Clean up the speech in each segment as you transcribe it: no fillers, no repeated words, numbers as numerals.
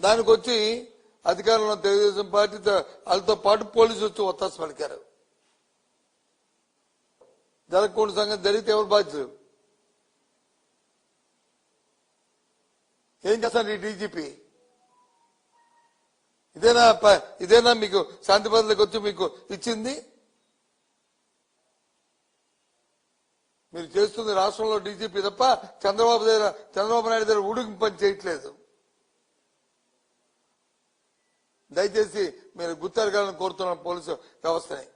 దానికి వచ్చి అధికారంలో తెలుగుదేశం పార్టీ వాళ్ళతో పాటు పోలీసులు వచ్చి ఒత్తాసు పలికారు. జరగకుండా సంగతి జరిగితే ఎవరు బాధ్యులు? ఏం చేస్తారు ఈ డీజీపీ? ఇదేనా మీకు శాంతి భద్రతలకు వచ్చి మీకు ఇచ్చింది? మీరు చేస్తుంది రాష్ట్రంలో డీజీపీ తప్ప చంద్రబాబు నాయుడు దగ్గర ఉడుకు పని చేయట్లేదు. దయచేసి మీరు గుర్తెరగాలని కోరుతున్నాను. పోలీసు వ్యవస్థని,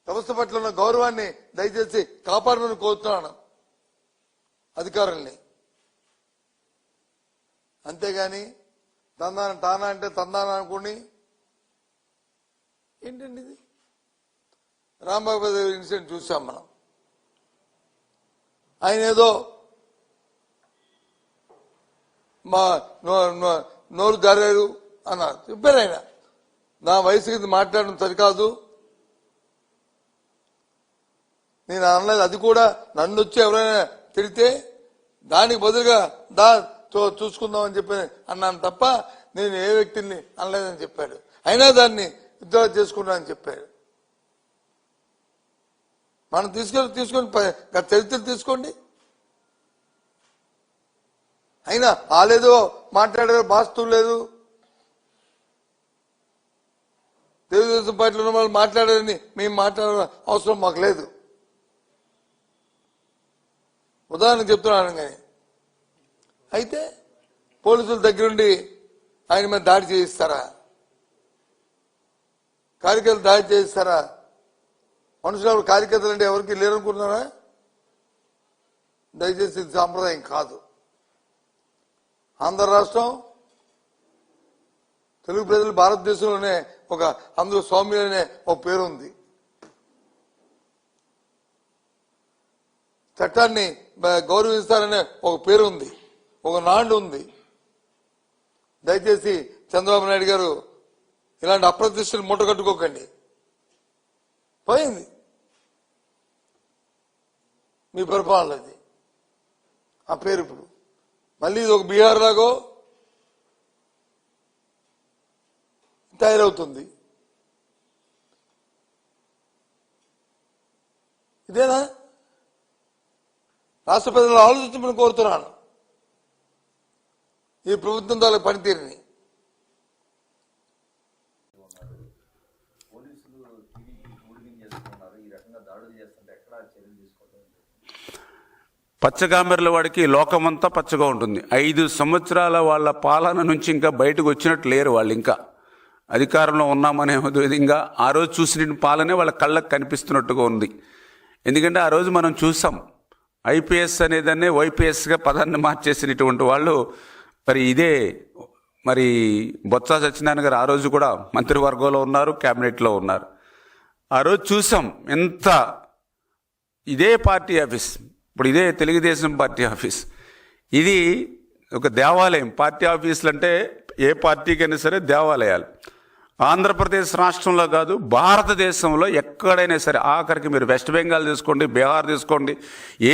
వ్యవస్థ పట్ల ఉన్న గౌరవాన్ని దయచేసి కాపాడమని కోరుతున్నాను అధికారుల్ని. అంతేగాని తందాన తానా అంటే తందాన అనుకోండి. ఏంటండి ఇది? రాంబాబు ఇన్సిడెంట్ చూసాం మనం. ఆయన ఏదో మా నోరు జారారు అన్నారు. చెప్పారు ఆయన, నా వయసుకి మాట్లాడడం సరికాదు, నేను అనలేదు. అది కూడా నన్ను వచ్చి ఎవరైనా తిడితే దానికి బదులుగా చూసుకుందామని చెప్పి అన్నాను తప్ప నేను ఏ వ్యక్తిని అనలేదని చెప్పాడు. అయినా దాన్ని విత్డ్రా చేసుకున్నానని చెప్పాడు. మనం తీసుకొని చరిత్ర తీసుకోండి. అయినా ఆలేదో మాట్లాడారు, బాస్తూ లేదు. తెలుగుదేశం పార్టీలో ఉన్న వాళ్ళు మాట్లాడారని మేము మాట్లాడాల అవసరం మాకు లేదు. ఉదాహరణకు చెప్తున్నాను. కానీ అయితే పోలీసుల దగ్గరుండి ఆయన మీద దాడి చేయిస్తారా? కార్యకర్తలు దాడి చేయిస్తారా? మనుషులు కార్యకర్తలు అంటే ఎవరికి లేరనుకుంటున్నారా? దయచేసి ఇది సాంప్రదాయం కాదు. ఆంధ్ర రాష్ట్రం, తెలుగు ప్రజలు భారతదేశంలోనే అందులో స్వామి అనే ఒక పేరు ఉంది. చట్టాన్ని గౌరవిస్తారనే ఒక పేరు ఉంది, ఒక నాండు ఉంది. దయచేసి చంద్రబాబు నాయుడు గారు ఇలాంటి అప్రతిష్టలు మూటగట్టుకోకండి. పోయింది మీ పరిపాలన, అది ఆ పేరు. ఇప్పుడు మళ్ళీ ఇది ఒక బీహార్ లాగో తయారవుతుంది. ఇదేనా? రాష్ట్ర ప్రజలు ఆలోచించమని కోరుతున్నాను ఈ ప్రభుత్వం ద్వారా పనితీరుని. పచ్చగామెర్ల వాడికి లోకమంతా పచ్చగా ఉంటుంది. 5 సంవత్సరాల వాళ్ళ పాలన నుంచి ఇంకా బయటకు వచ్చినట్టు లేరు వాళ్ళు. ఇంకా అధికారంలో ఉన్నామనే విధంగా ఆ రోజు చూసిన పాలనే వాళ్ళ కళ్ళకు కనిపిస్తున్నట్టుగా ఉంది. ఎందుకంటే ఆ రోజు మనం చూసాం, ఐపీఎస్ అనేదాన్ని వైపీఎస్గా పదాన్ని మార్చేసినటువంటి వాళ్ళు. మరి బొత్స సత్యనారాయణ గారు ఆ రోజు కూడా మంత్రివర్గంలో ఉన్నారు, క్యాబినెట్లో ఉన్నారు. ఆ రోజు చూసాం ఎంత ఇదే పార్టీ ఆఫీస్, ఇప్పుడు ఇదే తెలుగుదేశం పార్టీ ఆఫీస్, ఇది ఒక దేవాలయం. పార్టీ ఆఫీసులు అంటే ఏ పార్టీకైనా సరే దేవాలయాలు. ఆంధ్రప్రదేశ్ రాష్ట్రంలో కాదు, భారతదేశంలో ఎక్కడైనా సరే, ఆఖరికి మీరు వెస్ట్ బెంగాల్ తీసుకోండి, బీహార్ తీసుకోండి,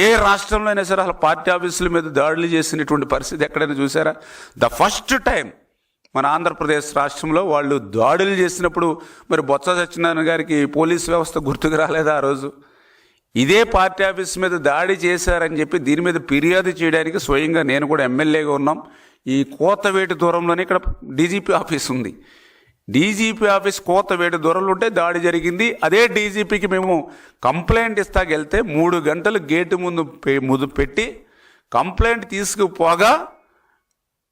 ఏ రాష్ట్రంలో అయినా సరే అసలు పార్టీ ఆఫీసుల మీద దాడులు చేసినటువంటి పరిస్థితి ఎక్కడైనా చూసారా? ద ఫస్ట్ టైం మన ఆంధ్రప్రదేశ్ రాష్ట్రంలో వాళ్ళు దాడులు చేసినప్పుడు మరి బొత్స సత్యనారాయణ గారికి పోలీసు వ్యవస్థ గుర్తుకు రాలేదా? ఆ రోజు ఇదే పార్టీ ఆఫీస్ మీద దాడి చేశారని చెప్పి దీని మీద ఫిర్యాదు చేయడానికి స్వయంగా నేను కూడా ఎమ్మెల్యేగా ఉన్నాం. ఈ కోతవేటి దూరంలోనే ఇక్కడ డీజీపీ ఆఫీస్ ఉంది. డీజీపీ ఆఫీస్ కోతవేటి దూరంలో ఉంటే దాడి జరిగింది. అదే డీజీపీకి మేము కంప్లైంట్ ఇస్తాకెళ్తే 3 గంటలు గేటు ముందు పెట్టి కంప్లైంట్ తీసుకుపోగా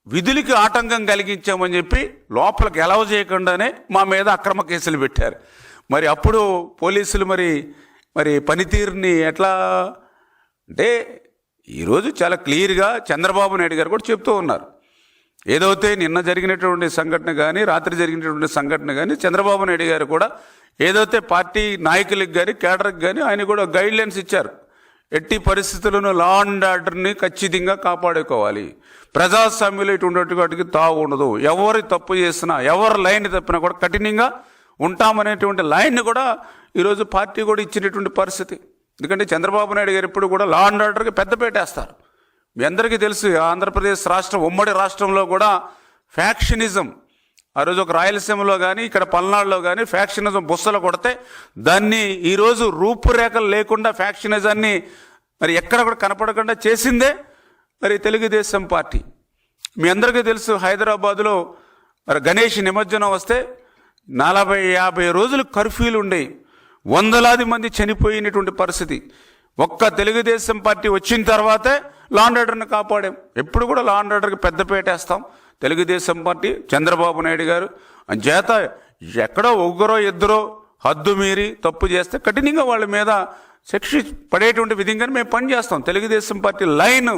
విధులకి ఆటంకం కలిగించామని చెప్పి లోపలికి ఎలవ చేయకుండానే మా మీద అక్రమ కేసులు పెట్టారు. మరి అప్పుడు పోలీసులు మరి పనితీరుని ఎట్లా అంటే, ఈరోజు చాలా క్లియర్గా చంద్రబాబు నాయుడు గారు కూడా చెప్తూ ఉన్నారు. ఏదైతే నిన్న జరిగినటువంటి సంఘటన కానీ, రాత్రి జరిగినటువంటి సంఘటన కానీ, చంద్రబాబు నాయుడు గారు కూడా ఏదైతే పార్టీ నాయకులకు కానీ, కేడర్కి కానీ ఆయన కూడా గైడ్లైన్స్ ఇచ్చారు. ఎట్టి పరిస్థితులను లా అండ్ ఆర్డర్ని ఖచ్చితంగా కాపాడుకోవాలి, ప్రజాస్వామ్యంలో ఇటువంటి వాటికి తావు ఉండదు, ఎవరు తప్పు చేసినా, ఎవరు లైన్ తప్పినా కూడా కఠినంగా ఉంటామనేటువంటి లైన్ని కూడా ఈరోజు పార్టీ కూడా ఇచ్చినటువంటి పరిస్థితి. ఎందుకంటే చంద్రబాబు నాయుడు గారు ఇప్పుడు కూడా లా అండ్ ఆర్డర్కి పెద్ద పెట్టేస్తారు. మీ అందరికీ తెలుసు ఆంధ్రప్రదేశ్ రాష్ట్రం ఉమ్మడి రాష్ట్రంలో కూడా ఫ్యాక్షనిజం ఆ రోజు ఒక రాయలసీమలో కానీ ఇక్కడ పల్నాడులో కానీ ఫ్యాక్షనిజం బుస్సలు కొడితే దాన్ని ఈరోజు రూపురేఖలు లేకుండా ఫ్యాక్షనిజాన్ని మరి ఎక్కడ కూడా కనపడకుండా చేసిందే మరి తెలుగుదేశం పార్టీ. మీ అందరికీ తెలుసు హైదరాబాదులో మరి గణేష్ నిమజ్జనం వస్తే 40-50 రోజులు కర్ఫ్యూలు ఉండేవి, వందలాది మంది చనిపోయినటువంటి పరిస్థితి. ఒక్క తెలుగుదేశం పార్టీ వచ్చిన తర్వాతే లా అండ్ ఆర్డర్ని కాపాడాం. ఎప్పుడు కూడా లా అండ్ ఆర్డర్కి పెద్దపీట వేస్తాం తెలుగుదేశం పార్టీ, చంద్రబాబు నాయుడు గారు. చేత ఎక్కడో ఒకరో ఇద్దరో హద్దు మీరి తప్పు చేస్తే కఠినంగా వాళ్ళ మీద శిక్ష పడేటువంటి విధంగానే మేము పనిచేస్తాం. తెలుగుదేశం పార్టీ లైన్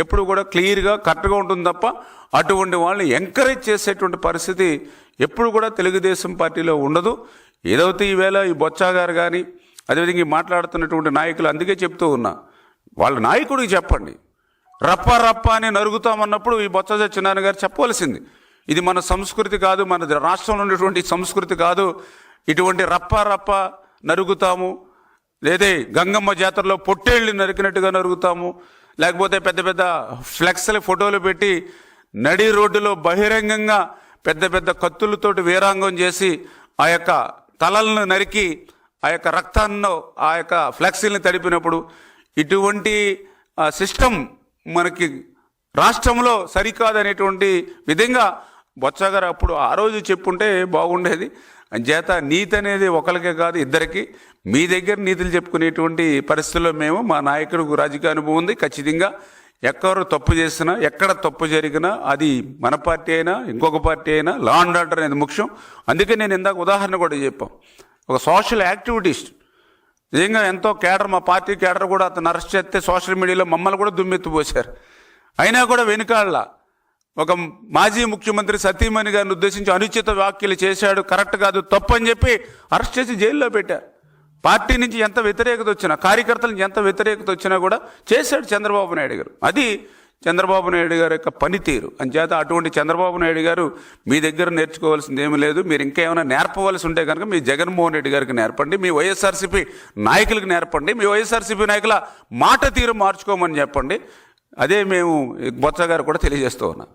ఎప్పుడు కూడా క్లియర్గా కరెక్ట్గా ఉంటుంది తప్ప అటువంటి వాళ్ళని ఎంకరేజ్ చేసేటువంటి పరిస్థితి ఎప్పుడు కూడా తెలుగుదేశం పార్టీలో ఉండదు. ఏదైతే ఈవేళ ఈ బొత్స గారు కానీ అదేవిధంగా మాట్లాడుతున్నటువంటి నాయకులు, అందుకే చెప్తూ ఉన్నా, వాళ్ళ నాయకుడికి చెప్పండి. రప్ప రప్ప అని నరుగుతామన్నప్పుడు ఈ బొత్స సత్యనారాయణ గారు చెప్పవలసింది, ఇది మన సంస్కృతి కాదు, మన రాష్ట్రంలో ఉన్నటువంటి సంస్కృతి కాదు, ఇటువంటి రప్ప రప్ప నరుగుతాము, లేదే గంగమ్మ జాతరలో పొట్టేళ్ళు నరికినట్టుగా నరుగుతాము, లేకపోతే పెద్ద పెద్ద ఫ్లెక్స్ల ఫోటోలు పెట్టి నడి రోడ్డులో బహిరంగంగా పెద్ద పెద్ద కత్తులతోటి వీరాంగం చేసి ఆ యొక్క తలలను నరికి ఆ యొక్క రక్తాన్ని ఆ యొక్క ఫ్లెక్సీలను తడిపినప్పుడు ఇటువంటి సిస్టమ్ మనకి రాష్ట్రంలో సరికాదనేటువంటి విధంగా బొత్స గారు అప్పుడు ఆ రోజు చెప్పుంటే బాగుండేది. అంచేత నీతి అనేది ఒకరికే కాదు, ఇద్దరికి. మీ దగ్గర నీతులు చెప్పుకునేటువంటి పరిస్థితుల్లో మేము, మా నాయకుడికి రాజకీయ అనుభవం ఉంది. ఖచ్చితంగా ఎక్కరు తప్పు చేసినా, ఎక్కడ తప్పు జరిగినా, అది మన పార్టీ అయినా ఇంకొక పార్టీ అయినా లా అండ్ ఆర్డర్ అనేది ముఖ్యం. అందుకే నేను ఇందాక ఉదాహరణ కూడా చెప్పాం, ఒక సోషల్ యాక్టివిటీస్ట్ నిజంగా ఎంతో కేడర్, మా పార్టీ కేడర్ కూడా అతను అరెస్ట్ చేస్తే సోషల్ మీడియాలో మమ్మల్ని కూడా దుమ్మెత్తిపోశారు. అయినా కూడా వెనుకాళ్ళ ఒక మాజీ ముఖ్యమంత్రి సతీమణి గారిని ఉద్దేశించి అనుచిత వ్యాఖ్యలు చేశాడు, కరెక్ట్ కాదు, తప్పు అని చెప్పి అరెస్ట్ చేసి జైల్లో పెట్టారు. పార్టీ నుంచి ఎంత వ్యతిరేకత వచ్చినా, కార్యకర్తల నుంచి ఎంత వ్యతిరేకత వచ్చినా కూడా చేశాడు చంద్రబాబు నాయుడు గారు. అది చంద్రబాబు నాయుడు గారి యొక్క పనితీరు. అంచేత అటువంటి చంద్రబాబు నాయుడు గారు మీ దగ్గర నేర్చుకోవాల్సింది ఏమీ లేదు. మీరు ఇంకేమైనా నేర్పవలసి ఉంటే కనుక మీ జగన్మోహన్ రెడ్డి గారికి నేర్పండి, మీ వైఎస్ఆర్సీపీ నాయకులకు నేర్పండి, మీ వైఎస్ఆర్సీపీ నాయకుల మాట తీరు మార్చుకోమని చెప్పండి. అదే మేము బొత్స గారు కూడా తెలియజేస్తూ ఉన్నాం.